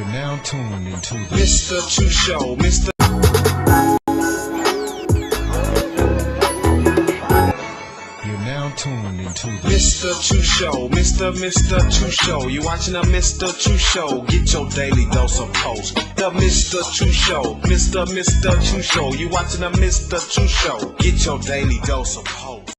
You're now tuned into the Mr. Chu Show, Mr. You're now tuned into the Mr. Chu Show, Mr. Chu Show. You watching the Mr. Chu Show? Get your daily dose of post. The Mr. Chu Show, Mr. Chu Show. You watching the Mr. Chu Show? Get your daily dose of post.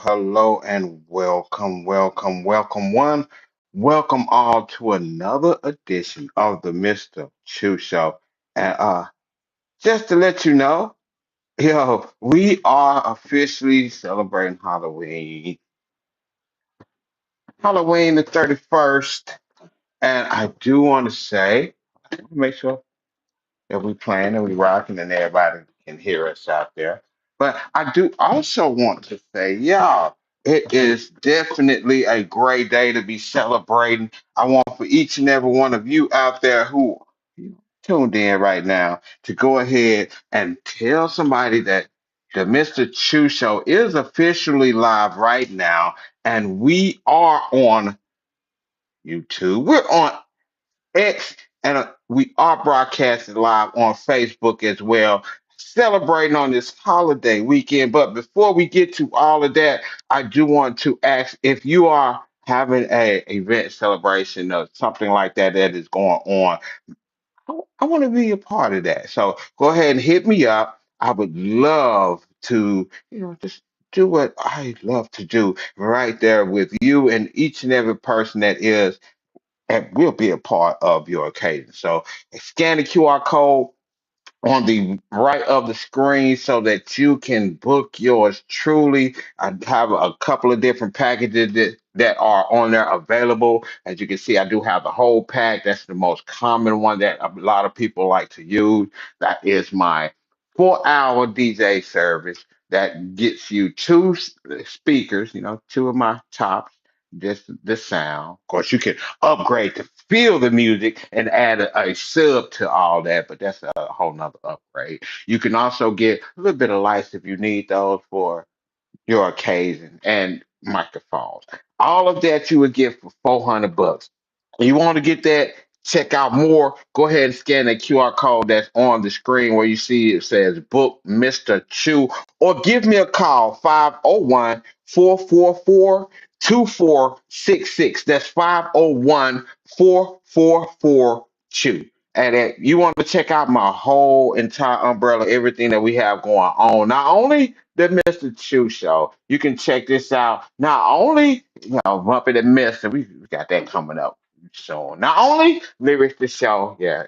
Hello, and welcome all to another edition of the Mr. Chu Show. And just to let you know, we are officially celebrating Halloween the 31st. And I do want to say, make sure that we playing and we rocking and everybody can hear us out there. But I do also want to say, y'all, it is definitely a great day to be celebrating. I want for each and every one of you out there who tuned in right now to go ahead and tell somebody that the Mr. Chu Show is officially live right now, and we are on YouTube. We're on X, and we are broadcasting live on Facebook as well, celebrating on this holiday weekend. But before we get to all of that, I do want to ask if you are having a event celebration or something like that that is going on. I want to be a part of that. So go ahead and hit me up. I would love to, just do what I love to do right there with you and each and every person that is and will be a part of your occasion. So scan the QR code on the right of the screen so that you can book yours truly. I have a couple of different packages that are on there available. As you can see, I do have the whole pack. That's the most common one that a lot of people like to use. That is my 4-hour DJ service that gets you two speakers, two of my tops, just the sound. Of course, you can upgrade to feel the music and add a sub to all that, but that's a whole nother upgrade. You can also get a little bit of lights if you need those for your occasion and microphones. All of that you would get for $400. You want to get that, check out more, go ahead and scan that QR code that's on the screen where you see it says book Mr. Chu, or give me a call 501-444-2466. That's 501-444 Chu. And if you want to check out my whole entire umbrella, everything that we have going on, not only the Mr. Chu Show, you can check this out. Not only, Muppet and Mr. We got that coming up soon. Not only Lyrics the Show, yeah,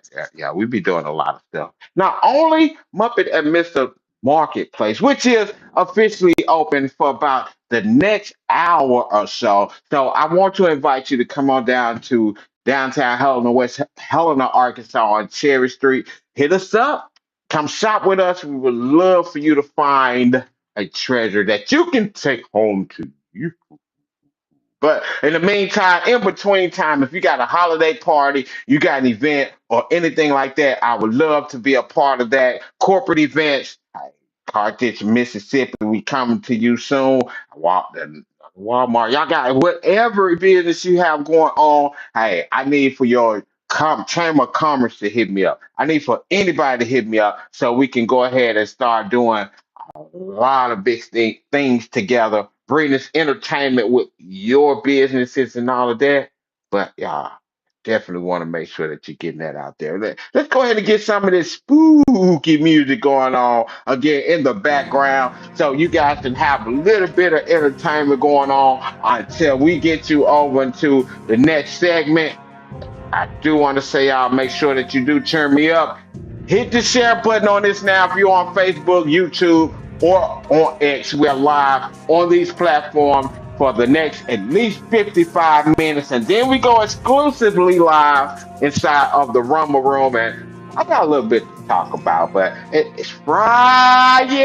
we be doing a lot of stuff. Not only Muppet and Mr. Marketplace, which is officially open for about the next hour or so. So I want to invite you to come on down to downtown Helena, West Helena, Arkansas on Cherry Street. Hit us up. Come shop with us. We would love for you to find a treasure that you can take home to you. But in the meantime, in between time, if you got a holiday party, you got an event or anything like that, I would love to be a part of that. Corporate events, hey, Carthage, Mississippi, we coming to you soon. Walmart, y'all got whatever business you have going on. Hey, I need for your Chamber of Commerce to hit me up. I need for anybody to hit me up so we can go ahead and start doing a lot of big things together, bring this entertainment with your businesses and all of that. But yeah, definitely want to make sure that you're getting that out there. Let's go ahead and get some of this spooky music going on again in the background so you guys can have a little bit of entertainment going on until we get you over into the next segment. I do want to say, y'all, make sure that you do turn me up. Hit the share button on this now if you're on Facebook, YouTube, or on X. We're live on these platforms. for the next at least 55 minutes, and then we go exclusively live inside of the Rumble Room. And I got a little bit to talk about, but it's Friday.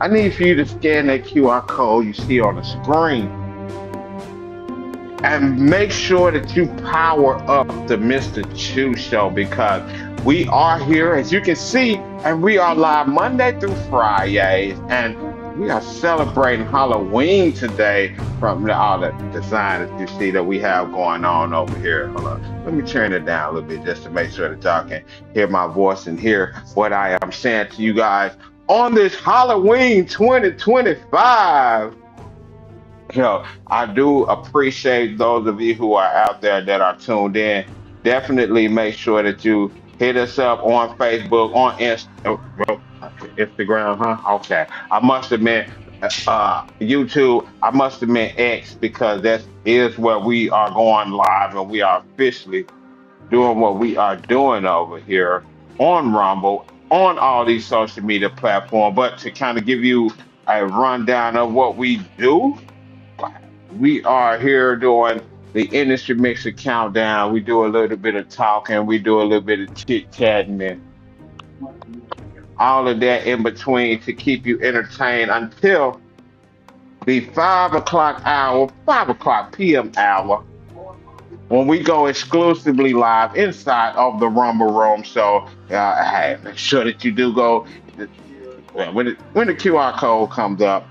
I need for you to scan that QR code you see on the screen and make sure that you power up the Mr. Chu Show because we are here, as you can see, and we are live Monday through Fridays, and we are celebrating Halloween today from all the design that you see that we have going on over here. Hold on. Let me turn it down a little bit just to make sure that y'all can hear my voice and hear what I am saying to you guys on this Halloween 2025. I do appreciate those of you who are out there that are tuned in. Definitely make sure that you hit us up on Facebook, on Instagram, huh? Okay. I must have meant YouTube. I must have meant X because that is where we are going live and we are officially doing what we are doing over here on Rumble, on all these social media platforms. But to kind of give you a rundown of what we do, we are here doing the industry mixer countdown. We do a little bit of talking, we do a little bit of chit chatting, and all of that in between to keep you entertained until the 5 o'clock hour, 5 o'clock p.m. hour, when we go exclusively live inside of the Rumble Room. So, hey, make sure that you do go. Well, when the QR code comes up,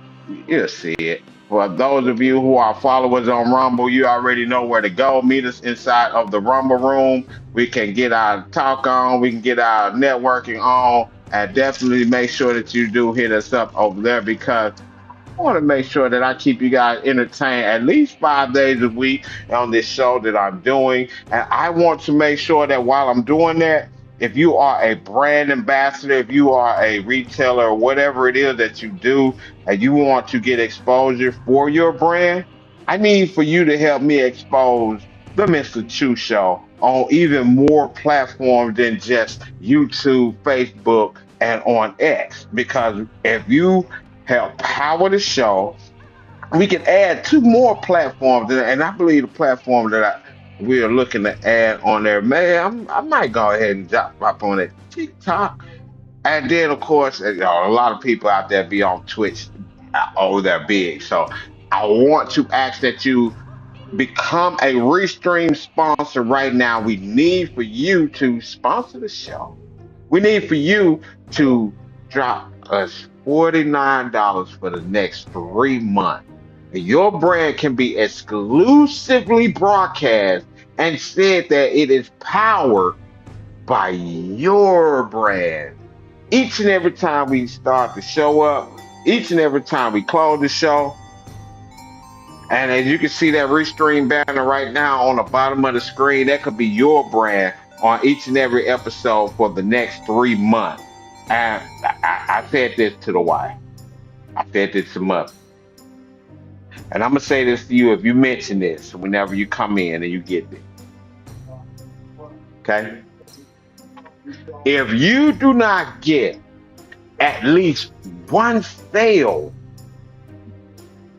you'll see it. For those of you who are followers on Rumble, you already know where to go. Meet us inside of the Rumble Room. We can get our talk on, we can get our networking on, and definitely make sure that you do hit us up over there because I want to make sure that I keep you guys entertained at least 5 days a week on this show that I'm doing. And I want to make sure that while I'm doing that, if you are a brand ambassador, if you are a retailer, or whatever it is that you do, and you want to get exposure for your brand, I need for you to help me expose the Mr. Chu Show on even more platforms than just YouTube, Facebook, and on X. Because if you help power the show. We can add two more platforms, and I believe the platform that we are looking to add on there, man, I might go ahead and drop on it TikTok, and then of course, a lot of people out there be on Twitch. Oh, they're big, so I want to ask that you become a Restream sponsor right now. We need for you to sponsor the show. We need for you to drop us $49 for the next 3 months. Your brand can be exclusively broadcast and said that it is powered by your brand. Each and every time we start to show up, each and every time we close the show, and as you can see that Restream banner right now on the bottom of the screen, that could be your brand on each and every episode for the next 3 months. And I said this to the wife. I said this to mother. And I'm gonna say this to you if you mention this whenever you come in and you get this. Okay? If you do not get at least one sale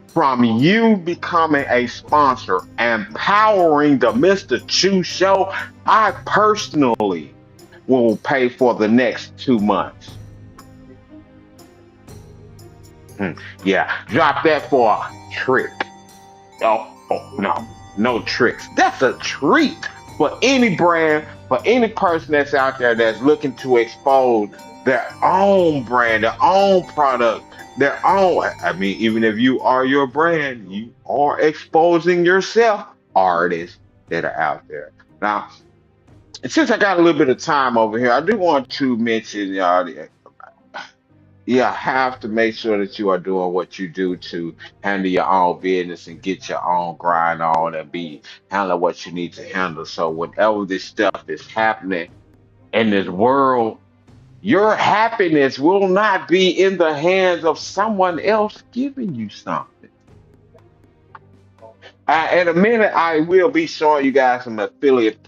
from you becoming a sponsor and powering the Mr. Chu Show, I personally will pay for the next 2 months. Yeah, drop that for a trick. Oh, no, no tricks. That's a treat for any brand, for any person that's out there that's looking to expose their own brand, their own product, their own. I mean, even if you are your brand, you are exposing yourself, artists that are out there. Now, since I got a little bit of time over here, I do want to mention, y'all, you have to make sure that you are doing what you do to handle your own business and get your own grind on and be handle what you need to handle. So whenever this stuff is happening in this world, your happiness will not be in the hands of someone else giving you something. In a minute, I will be showing you guys some affiliate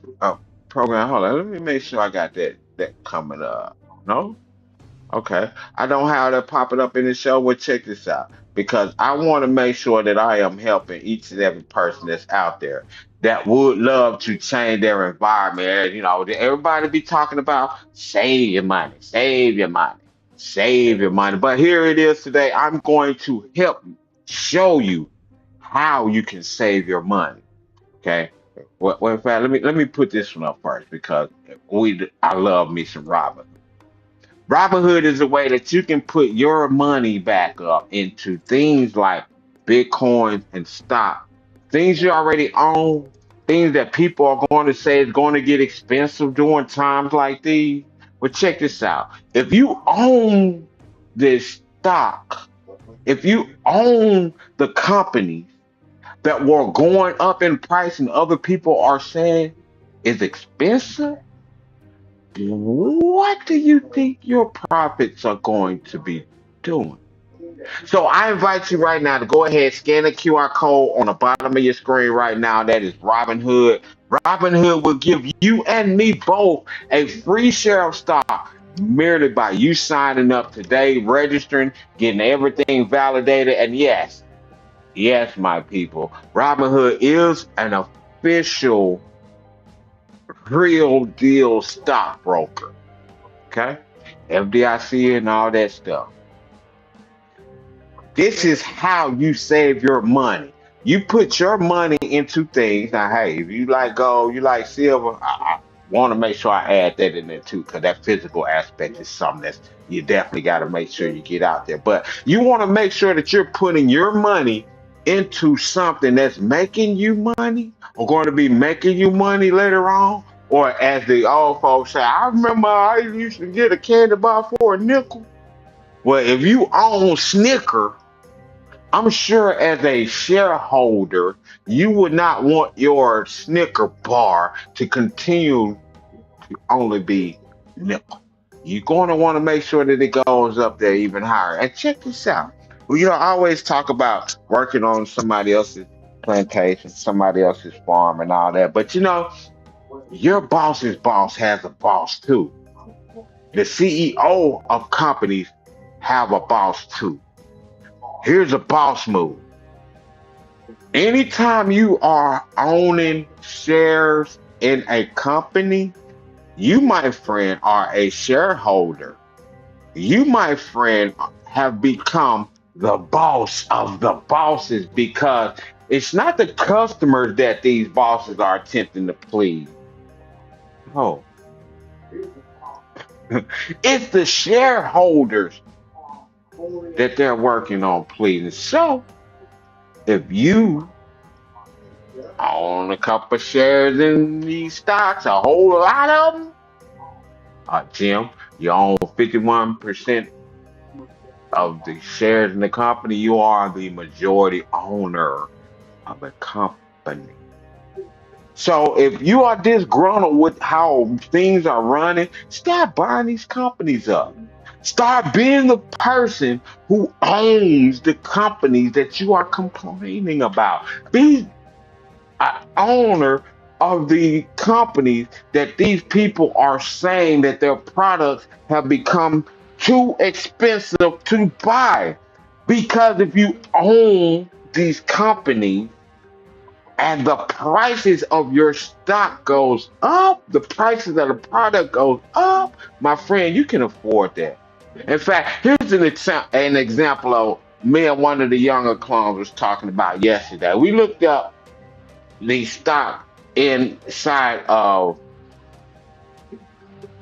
program. Hold on, let me make sure I got that coming up. No? Okay. I don't have that popping up in the show. Well, check this out. Because I want to make sure that I am helping each and every person that's out there that would love to change their environment. Everybody be talking about save your money, save your money. But here it is today. I'm going to help show you how you can save your money. Okay. Well, in fact, let me put this one up first because I love me some Robin. Robinhood is a way that you can put your money back up into things like Bitcoin and stock, things you already own, things that people are going to say is going to get expensive during times like these. But check this out. If you own this stock, if you own the companies that were going up in price and other people are saying is expensive, what do you think your profits are going to be doing? So I invite you right now to go ahead, scan the QR code on the bottom of your screen right now. That is Robinhood. Robinhood will give you and me both a free share of stock merely by you signing up today, registering, getting everything validated. And yes, yes, my people, Robinhood is an official real deal stockbroker. Okay? FDIC and all that stuff. This is how you save your money. You put your money into things. Now, hey, if you like gold, you like silver, I want to make sure I add that in there too, because that physical aspect is something that's you definitely got to make sure you get out there. But you want to make sure that you're putting your money into something that's making you money or going to be making you money later on. Or as the old folks say, I remember I used to get a candy bar for a nickel. Well, if you own Snicker, I'm sure as a shareholder, you would not want your Snicker bar to continue to only be nickel. You're going to want to make sure that it goes up there even higher. And check this out. Well, I always talk about working on somebody else's plantation, somebody else's farm, and all that. But your boss's boss has a boss too. The CEO of companies have a boss too. Here's a boss move. Anytime you are owning shares in a company, you, my friend, are a shareholder. You, my friend, have become the boss of the bosses because it's not the customers that these bosses are attempting to please. Oh, it's the shareholders that they're working on pleasing. So if you own a couple of shares in these stocks, a whole lot of them, Jim, you own 51% of the shares in the company, you are the majority owner of a company. So if you are disgruntled with how things are running, stop buying these companies up. Start being the person who owns the companies that you are complaining about. Be an owner of the companies that these people are saying that their products have become too expensive to buy. Because if you own these companies, and the prices of your stock goes up, the prices of the product goes up, my friend, you can afford that. In fact, here's an example of me and one of the younger clones was talking about yesterday. We looked up the stock inside of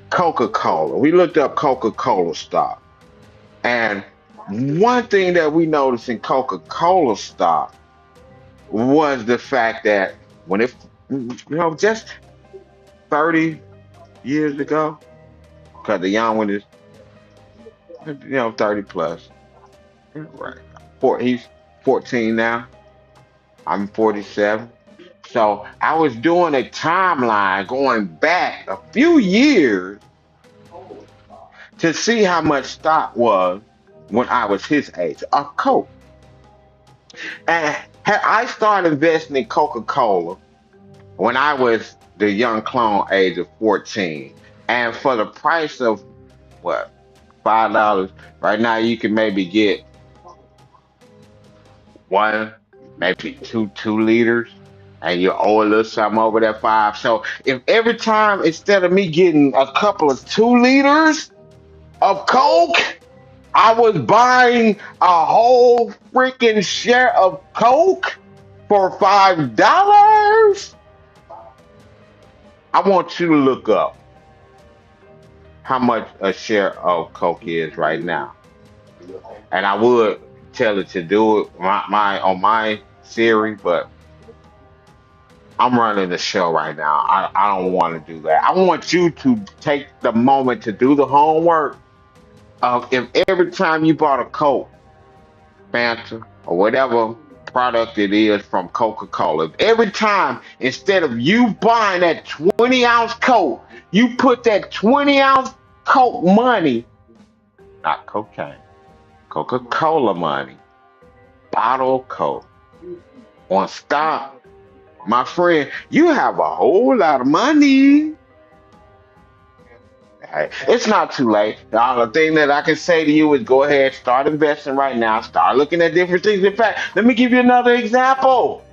Coca-Cola. We looked up Coca-Cola stock. And one thing that we noticed in Coca-Cola stock was the fact that when just 30 years ago, because the young one is, 30 plus, right? He's 14 now. I'm 47. So I was doing a timeline going back a few years to see how much stock was when I was his age of Coke. And had I started investing in Coca-Cola when I was the young clone age of 14, and for the price of what, $5, right now you can maybe get one, maybe two liters, and you owe a little something over that five. So if every time instead of me getting a couple of 2 liters of Coke, I was buying a whole freaking share of Coke for $5. I want you to look up how much a share of Coke is right now. And I would tell it to do it my on my Siri, but I'm running the show right now. I don't want to do that. I want you to take the moment to do the homework of if every time you bought a Coke, Fanta, or whatever product it is from Coca-Cola, if every time instead of you buying that 20-ounce Coke, you put that 20-ounce Coke money, not cocaine, Coca-Cola money, bottle of Coke on stock, my friend, you have a whole lot of money. Hey, it's not too late. The only thing that I can say to you is go ahead, start investing right now. Start looking at different things. In fact, let me give you another example.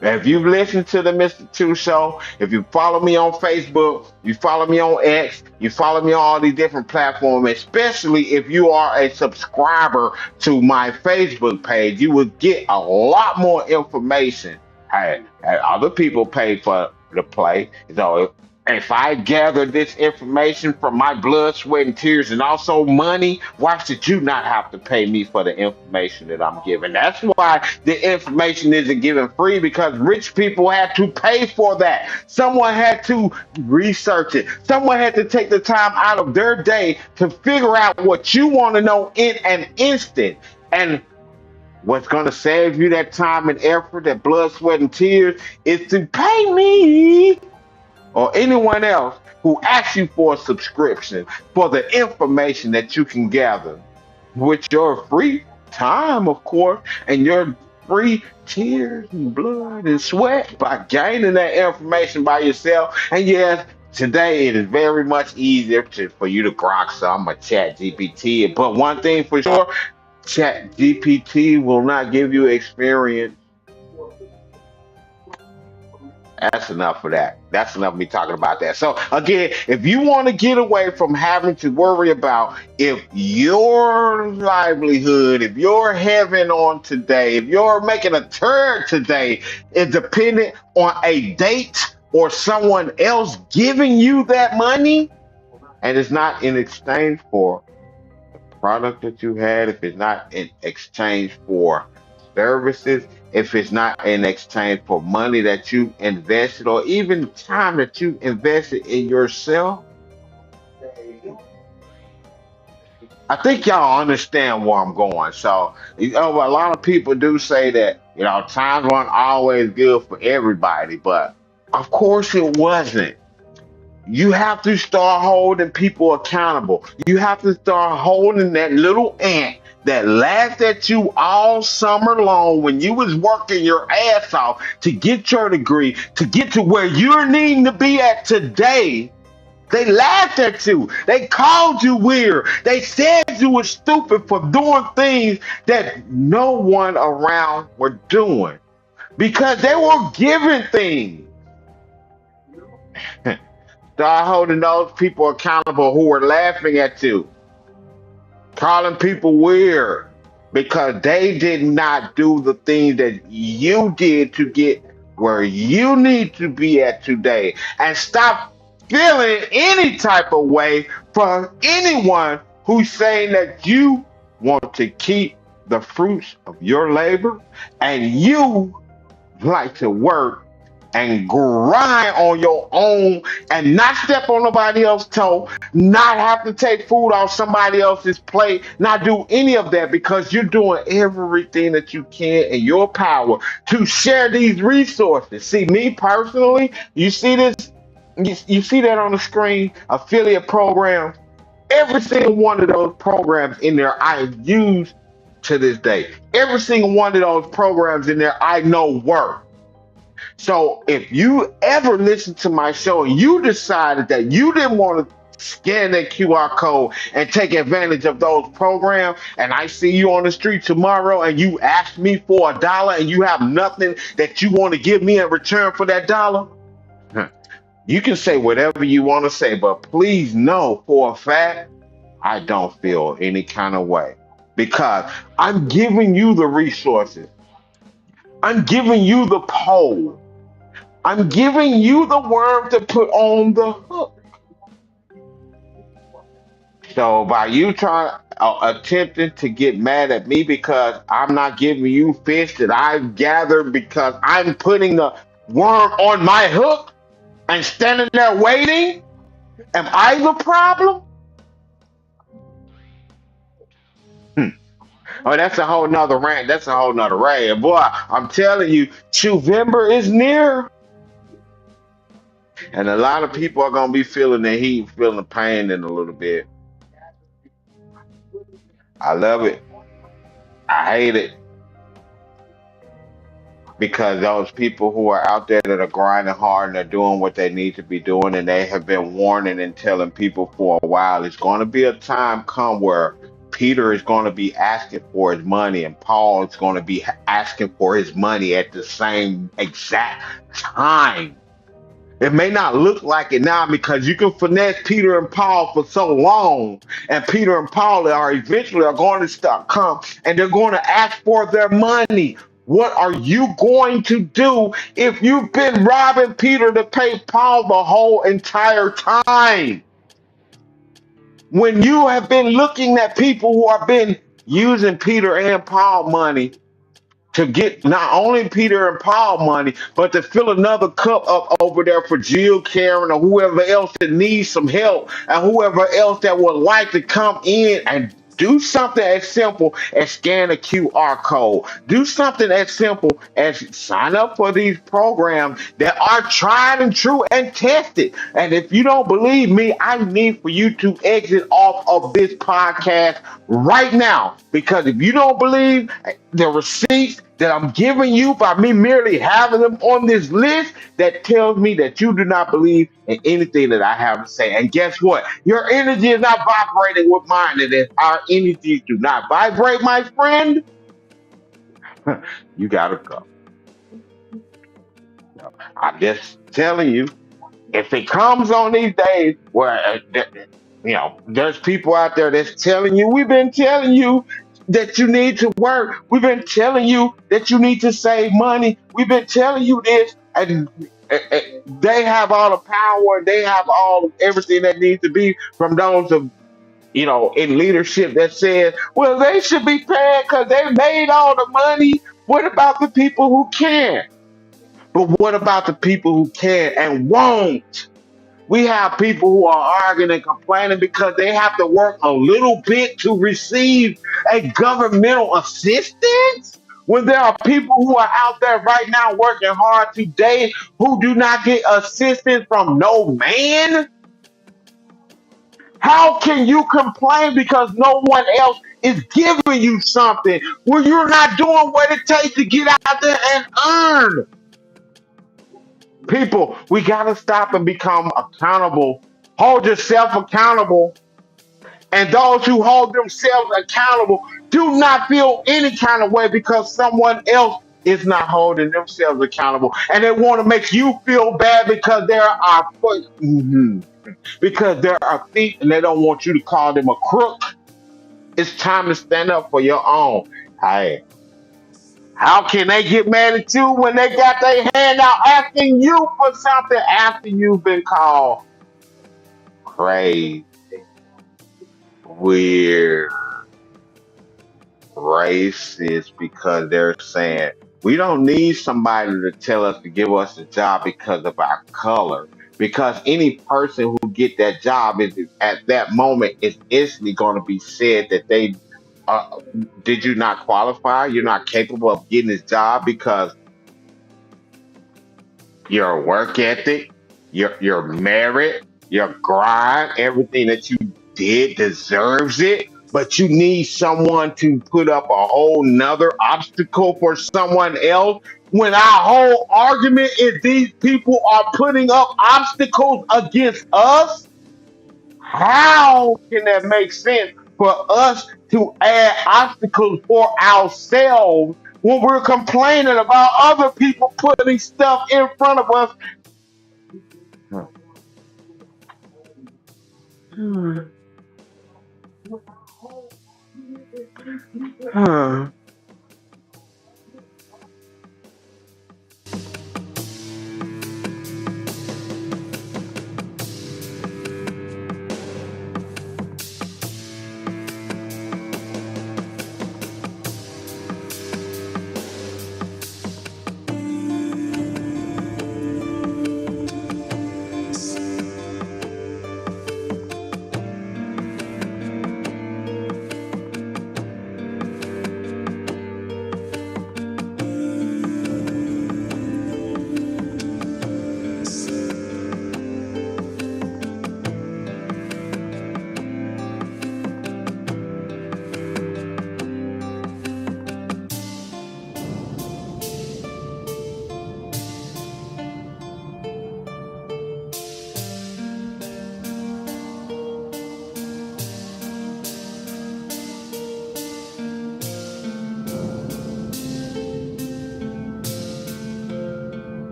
If you've listened to the Mr. Two Show, if you follow me on Facebook, you follow me on X, you follow me on all these different platforms, especially if you are a subscriber to my Facebook page, you will get a lot more information. Hey, other people pay for the play. So if I gather this information from my blood, sweat, and tears, and also money, why should you not have to pay me for the information that I'm giving? That's why the information isn't given free because rich people had to pay for that. Someone had to research it. Someone had to take the time out of their day to figure out what you want to know in an instant. And what's going to save you that time and effort, that blood, sweat, and tears is to pay me or anyone else who asks you for a subscription for the information that you can gather with your free time, of course, and your free tears and blood and sweat by gaining that information by yourself. And yes, today it is very much easier for you to grok some or chat GPT. But one thing for sure, chat GPT will not give you experience. That's enough for that. That's enough of me talking about that. So again, if you want to get away from having to worry about if your livelihood, if you're heaven on today, if you're making a turn today is dependent on a date or someone else giving you that money, and it's not in exchange for product that you had, if it's not in exchange for services, if it's not in exchange for money that you invested or even time that you invested in yourself, I think y'all understand where I'm going. So, a lot of people do say that, times weren't always good for everybody, but of course it wasn't. You have to start holding people accountable. You have to start holding that little ant that laughed at you all summer long when you was working your ass off to get your degree, to get to where you're needing to be at today. They laughed at you. They called you weird. They said you were stupid for doing things that no one around were doing because they were given things. Start holding those people accountable who are laughing at you, calling people weird because they did not do the things that you did to get where you need to be at today. And stop feeling any type of way for anyone who's saying that you want to keep the fruits of your labor and you like to work and grind on your own and not step on nobody else's toe, not have to take food off somebody else's plate, not do any of that because you're doing everything that you can in your power to share these resources. See, me personally, you see this, you see that on the screen, affiliate program. Every single one of those programs in there I use to this day. Every single one of those programs in there I know work. So if you ever listen to my show and you decided that you didn't want to scan that QR code and take advantage of those programs, and I see you on the street tomorrow and you ask me for $1 and you have nothing that you want to give me in return for that dollar, you can say whatever you want to say, but please know for a fact I don't feel any kind of way because I'm giving you the resources. I'm giving you the pole. I'm giving you the worm to put on the hook. So by you trying attempting to get mad at me because I'm not giving you fish that I've gathered because I'm putting the worm on my hook and standing there waiting, am I the problem? Hmm. Oh, that's a whole nother rant. That's a whole nother rant. Boy, I'm telling you, November is near. And a lot of people are gonna be feeling the heat, feeling the pain in a little bit. I love it. I hate it because those people who are out there that are grinding hard and they're doing what they need to be doing, and they have been warning and telling people for a while, it's going to be a time come where Peter is going to be asking for his money, and Paul is going to be asking for his money at the same exact time. It may not look like it now because you can finesse Peter and Paul for so long, and Peter and Paul are eventually are going to start come and they're going to ask for their money. What are you going to do if you've been robbing Peter to pay Paul the whole entire time? When you have been looking at people who have been using Peter and Paul money to get not only Peter and Paul money, but to fill another cup up over there for Jill, Karen, or whoever else that needs some help, and whoever else that would like to come in and do something as simple as scan a QR code. Do something as simple as sign up for these programs that are tried and true and tested. And if you don't believe me, I need for you to exit off of this podcast right now. Because if you don't believe the receipts that I'm giving you by me merely having them on this list, that tells me that you do not believe in anything that I have to say. And guess what? Your energy is not vibrating with mine. And if our energies do not vibrate, my friend, you gotta go. I'm just telling you, if it comes on these days where there's people out there that's telling you, we've been telling you that you need to work, we've been telling you that you need to save money, we've been telling you this, and they have all the power, they have all everything that needs to be from those of in leadership that says, well, they should be paying because they made all the money. What about the people who can't? But what about the people who can and won't? We have people who are arguing and complaining because they have to work a little bit to receive a governmental assistance. When there are people who are out there right now working hard today who do not get assistance from no man, how can you complain because no one else is giving you something when you're not doing what it takes to get out there and earn? People, we got to stop and become accountable. Hold yourself accountable. And those who hold themselves accountable do not feel any kind of way because someone else is not holding themselves accountable. And they want to make you feel bad because there are because there are feet and they don't want you to call them a crook. It's time to stand up for your own. Hey, how can they get mad at you when they got their hand out asking you for something after you've been called crazy, weird, racist because they're saying we don't need somebody to tell us to give us a job because of our color. Because any person who get that job is at that moment is instantly going to be said that they uh, did you not qualify? You're not capable of getting this job because your work ethic, your merit, your grind, everything that you did deserves it. But you need someone to put up a whole nother obstacle for someone else. When our whole argument is these people are putting up obstacles against us, how can that make sense for us to add obstacles for ourselves when we're complaining about other people putting stuff in front of us? Huh.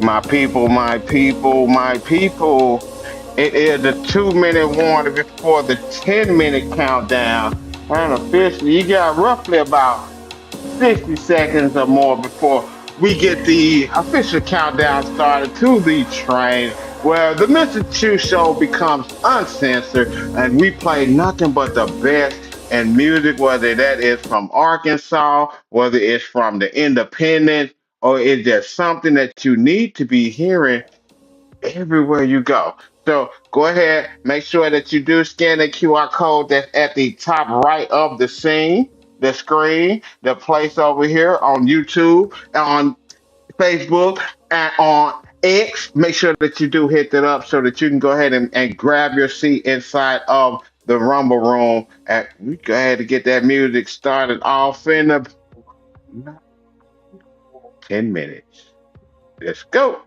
My people, my people, my people. It is the 2 minute warning before the 10-minute countdown. And officially, you got roughly about 60 seconds or more before we get the official countdown started to the train where the Mr. Chu Show becomes uncensored and we play nothing but the best in music, whether that is from Arkansas, whether it's from the independent, or is there something that you need to be hearing everywhere you go. So go ahead, make sure that you do scan the QR code that's at the top right of the scene, the screen, the place over here on YouTube, on Facebook, and on X. Make sure that you do hit that up so that you can go ahead and grab your seat inside of the Rumble Room. And we go ahead and get that music started off in the 10 minutes. Let's go.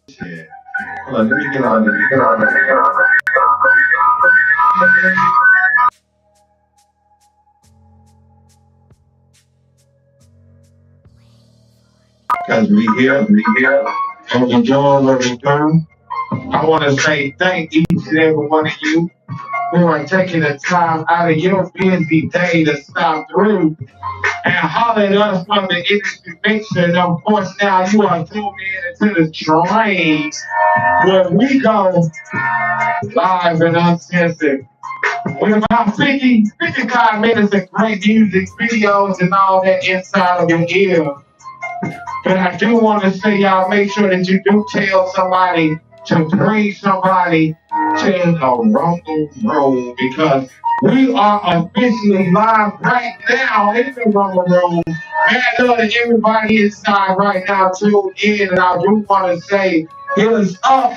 shit. Hold on, let me get on. Let me get on. Let me get on. Cause we here, and we doing what we do. I want to say thank each and every one of you who are taking the time out of your busy day to stop through and holler at us from the industry mixer. Of course, now you are tuned in into the train where we go live and uncensored. With about 55 minutes of great music, videos, and all that inside of your ear. But I do want to say, y'all, make sure that you do tell somebody to bring somebody to the Rumble Room because we are officially live right now in the Rumble Room. Man, I know that everybody inside right now tuned in, and I do want to say, hit us up.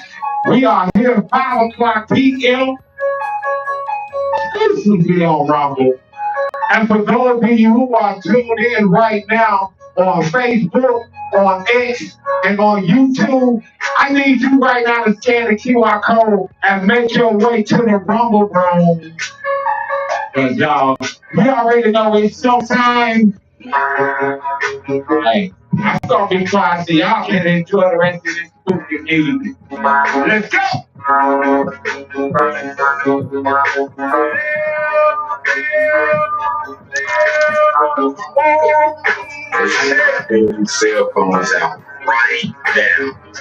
We are here 5 o'clock p.m. exclusively on Rumble. And for those of you who are tuned in right now on Facebook, on X, and on YouTube, I need you right now to scan the QR code and make your way to the Rumble Room. Cause y'all, we already know it's showtime. Hey, I'm gonna be quiet so y'all can enjoy the rest of this spooky music. Let's go! Cell phones out right now.